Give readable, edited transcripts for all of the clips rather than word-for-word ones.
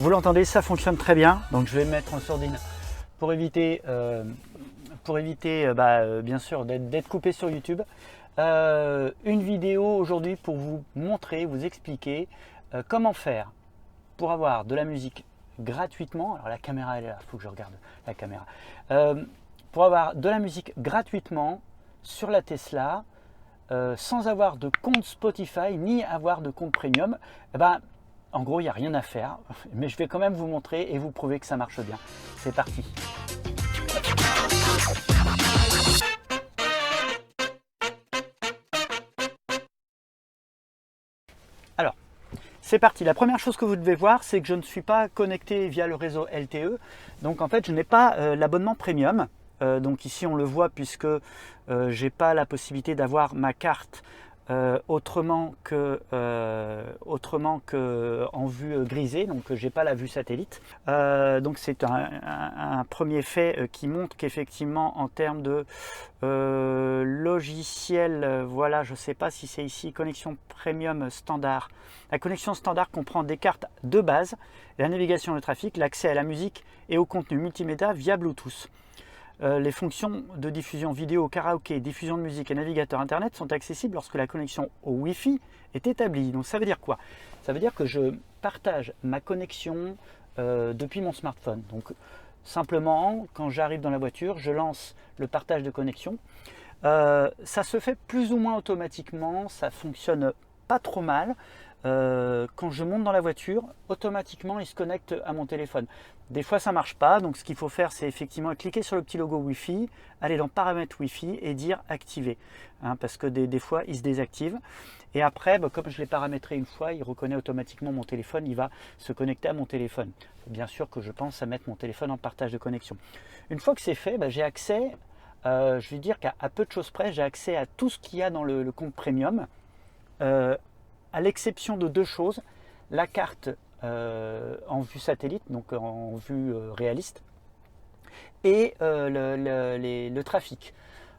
Vous l'entendez, ça fonctionne très bien. Donc je vais me mettre en sourdine pour éviter, bien sûr d'être coupé sur YouTube. Une vidéo aujourd'hui pour vous montrer, vous expliquer comment faire pour avoir de la musique gratuitement. Alors la caméra elle est là, il faut que je regarde la caméra. Pour avoir de la musique gratuitement sur la Tesla sans avoir de compte Spotify ni avoir de compte premium. En gros, il n'y a rien à faire, mais je vais quand même vous montrer et vous prouver que ça marche bien. C'est parti. Alors, c'est parti. La première chose que vous devez voir, c'est que je ne suis pas connecté via le réseau LTE. Donc en fait, je n'ai pas l'abonnement premium. Donc ici, on le voit puisque je n'ai pas la possibilité d'avoir ma carte autrement que en vue grisée, donc j'ai pas la vue satellite. Donc c'est un premier fait qui montre qu'effectivement en termes de logiciel, voilà, je sais pas si c'est ici connexion premium standard. La connexion standard comprend des cartes de base, la navigation de trafic, l'accès à la musique et au contenu multimédia via Bluetooth. Les fonctions de diffusion vidéo, karaoké, diffusion de musique et navigateur internet sont accessibles lorsque la connexion au Wi-Fi est établie. Donc ça veut dire quoi? Ça veut dire que je partage ma connexion depuis mon smartphone. Donc simplement, quand j'arrive dans la voiture, je lance le partage de connexion. Ça se fait plus ou moins automatiquement, ça fonctionne pas trop mal. Quand je monte dans la voiture, automatiquement il se connecte à mon téléphone. Des fois ça marche pas, donc ce qu'il faut faire c'est effectivement cliquer sur le petit logo Wi-Fi, aller dans paramètres Wi-Fi et dire activer, parce que des fois il se désactive. Et après, comme je l'ai paramétré une fois, il reconnaît automatiquement mon téléphone, il va se connecter à mon téléphone. Bien sûr que je pense à mettre mon téléphone en partage de connexion. Une fois que c'est fait, j'ai accès, je vais dire qu'à peu de choses près, j'ai accès à tout ce qu'il y a dans le compte premium. À l'exception de deux choses, la carte en vue satellite, donc en vue réaliste, et le trafic.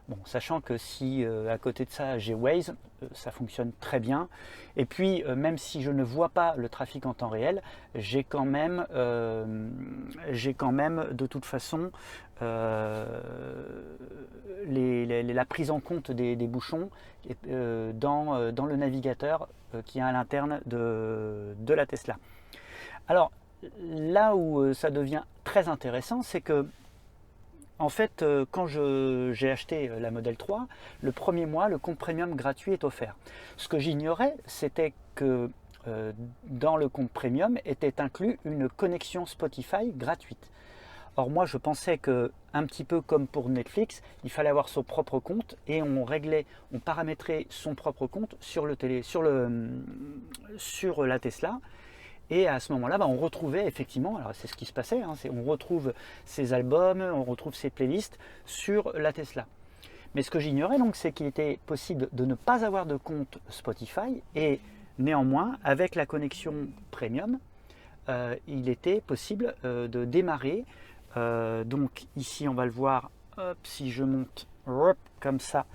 Bon, sachant que si à côté de ça j'ai Waze, ça fonctionne très bien. Et puis même si je ne vois pas le trafic en temps réel, j'ai quand même de toute façon la prise en compte des bouchons dans le navigateur qui est à l'interne de la Tesla. Alors là où ça devient très intéressant, c'est que en fait, quand j'ai acheté la Model 3, le premier mois, le compte premium gratuit est offert. Ce que j'ignorais, c'était que dans le compte premium était inclus une connexion Spotify gratuite. Or moi, je pensais que, un petit peu comme pour Netflix, il fallait avoir son propre compte et on paramétrait son propre compte sur la Tesla. Et à ce moment-là, on retrouvait effectivement, alors c'est ce qui se passait, on retrouve ses albums, on retrouve ses playlists sur la Tesla. Mais ce que j'ignorais donc, c'est qu'il était possible de ne pas avoir de compte Spotify et néanmoins, avec la connexion premium, il était possible de démarrer. Donc ici, on va le voir, hop, si je monte comme ça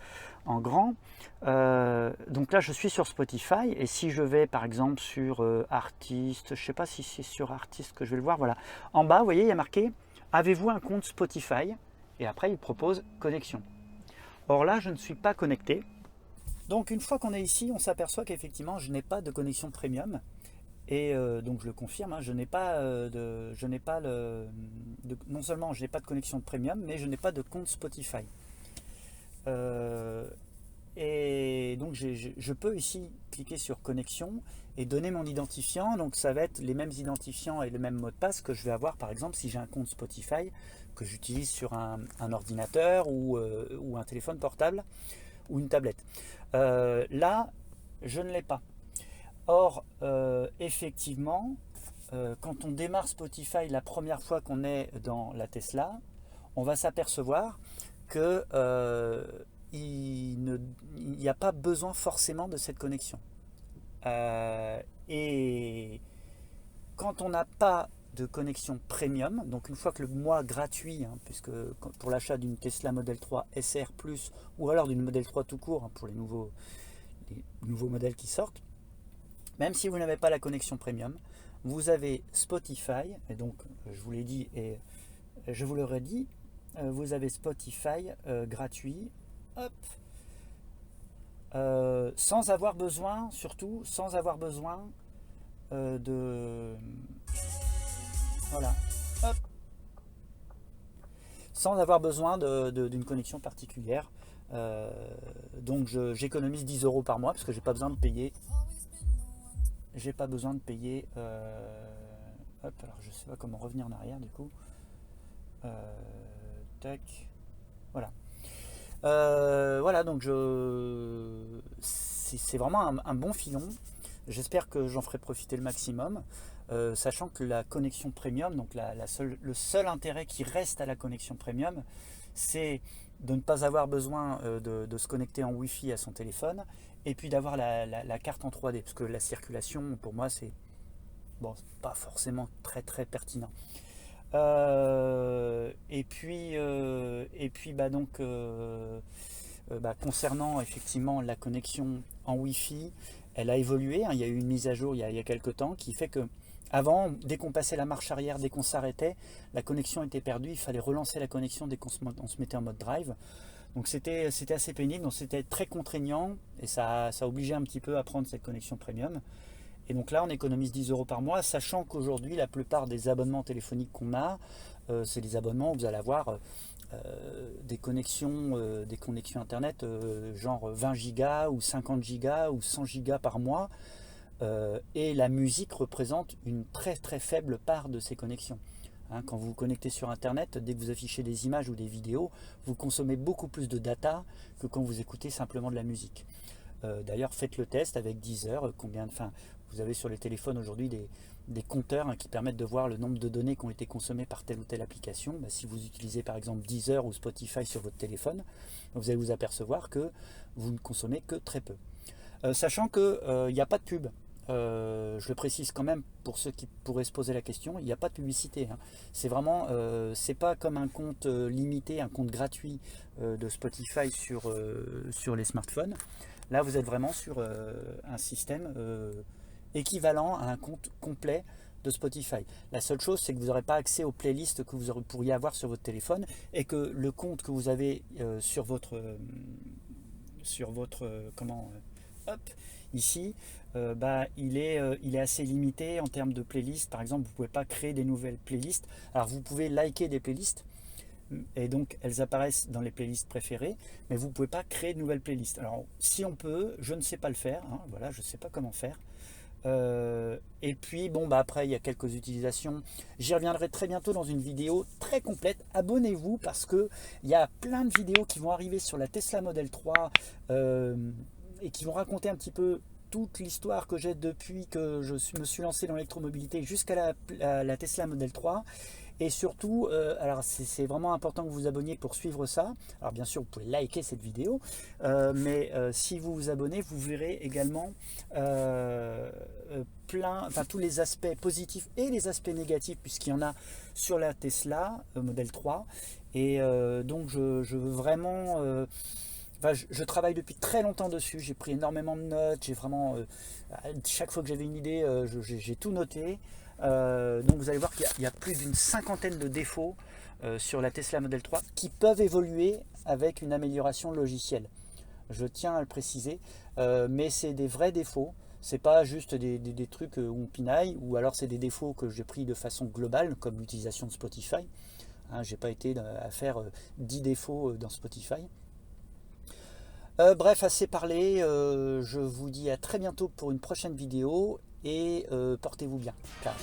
en grand. Donc là je suis sur Spotify et si je vais par exemple sur Artiste, je ne sais pas si c'est sur Artiste que je vais le voir, voilà. En bas, vous voyez, il y a marqué avez-vous un compte Spotify? Et après il propose connexion. Or là je ne suis pas connecté. Donc une fois qu'on est ici, on s'aperçoit qu'effectivement je n'ai pas de connexion premium. Et donc je le confirme, je n'ai pas non seulement je n'ai pas de connexion premium, mais je n'ai pas de compte Spotify. Et donc je peux ici cliquer sur connexion et donner mon identifiant. Donc ça va être les mêmes identifiants et le même mot de passe que je vais avoir par exemple si j'ai un compte Spotify que j'utilise sur un ordinateur ou un téléphone portable ou une tablette. Là, je ne l'ai pas. Or, effectivement, quand on démarre Spotify la première fois qu'on est dans la Tesla, on va s'apercevoir que il n'y a pas besoin forcément de cette connexion. Et quand on n'a pas de connexion premium, donc une fois que le mois gratuit, puisque pour l'achat d'une Tesla Model 3 SR Plus ou alors d'une Model 3 tout court, pour les nouveaux modèles qui sortent, même si vous n'avez pas la connexion premium, vous avez Spotify, et donc je vous l'ai dit et je vous le redis, vous avez Spotify gratuit, hop, sans avoir besoin, surtout sans avoir besoin de... Voilà, hop, sans avoir besoin d'une connexion particulière. Donc j'économise 10 euros par mois parce que j'ai pas besoin de payer. J'ai pas besoin de payer. Hop, alors je sais pas comment revenir en arrière du coup. Tac. Voilà. Voilà, donc c'est vraiment un bon filon. J'espère que j'en ferai profiter le maximum. Sachant que la connexion premium, donc le seul intérêt qui reste à la connexion premium, c'est de ne pas avoir besoin de se connecter en Wi-Fi à son téléphone et puis d'avoir la carte en 3D, parce que la circulation, pour moi, c'est bon, pas forcément très très pertinent. Et puis concernant effectivement la connexion en Wi-Fi, elle a évolué, hein. Il y a eu une mise à jour il y a quelques temps qui fait que avant, dès qu'on passait la marche arrière, dès qu'on s'arrêtait, la connexion était perdue, il fallait relancer la connexion dès qu'on se mettait en mode drive. Donc c'était assez pénible, donc c'était très contraignant et ça obligeait un petit peu à prendre cette connexion premium. Et donc là, on économise 10 euros par mois, sachant qu'aujourd'hui, la plupart des abonnements téléphoniques qu'on a, c'est des abonnements où vous allez avoir des connexions Internet, genre 20 gigas ou 50 gigas ou 100 gigas par mois. Et la musique représente une très très faible part de ces connexions. Hein, quand vous vous connectez sur Internet, dès que vous affichez des images ou des vidéos, vous consommez beaucoup plus de data que quand vous écoutez simplement de la musique. D'ailleurs, faites le test avec Deezer. Vous avez sur les téléphones aujourd'hui des compteurs, hein, qui permettent de voir le nombre de données qui ont été consommées par telle ou telle application. Si vous utilisez par exemple Deezer ou Spotify sur votre téléphone, vous allez vous apercevoir que vous ne consommez que très peu. Sachant qu'il n'y a pas de pub. Je le précise quand même pour ceux qui pourraient se poser la question, il n'y a pas de publicité, hein. C'est vraiment, c'est pas comme un compte limité, un compte gratuit de Spotify sur les smartphones. Là, vous êtes vraiment sur un système équivalent à un compte complet de Spotify. La seule chose, c'est que vous n'aurez pas accès aux playlists que vous pourriez avoir sur votre téléphone et que le compte que vous avez sur votre hop, ici, il est assez limité en termes de playlists. Par exemple, vous ne pouvez pas créer des nouvelles playlists. Alors, vous pouvez liker des playlists et donc elles apparaissent dans les playlists préférées, mais vous ne pouvez pas créer de nouvelles playlists. Alors, si on peut, je ne sais pas le faire, hein, voilà, je ne sais pas comment faire. Et puis après il y a quelques utilisations, j'y reviendrai très bientôt dans une vidéo très complète. Abonnez-vous parce que il y a plein de vidéos qui vont arriver sur la Tesla Model 3 et qui vont raconter un petit peu toute l'histoire que j'ai depuis que me suis lancé dans l'électromobilité jusqu'à la Tesla Model 3. Et surtout, alors c'est vraiment important que vous vous abonniez pour suivre ça. Alors bien sûr, vous pouvez liker cette vidéo, mais si vous vous abonnez, vous verrez également tous les aspects positifs et les aspects négatifs, puisqu'il y en a sur la Tesla Model 3. Et donc je veux vraiment... je travaille depuis très longtemps dessus, j'ai pris énormément de notes, j'ai vraiment... chaque fois que j'avais une idée, j'ai tout noté. Donc vous allez voir qu'il y a plus d'une cinquantaine de défauts sur la Tesla Model 3 qui peuvent évoluer avec une amélioration logicielle. Je tiens à le préciser, mais c'est des vrais défauts. C'est pas juste des trucs où on pinaille, ou alors c'est des défauts que j'ai pris de façon globale, comme l'utilisation de Spotify. Hein, j'ai pas été à faire 10 défauts dans Spotify. Bref, assez parlé. Je vous dis à très bientôt pour une prochaine vidéo et portez-vous bien. Ciao.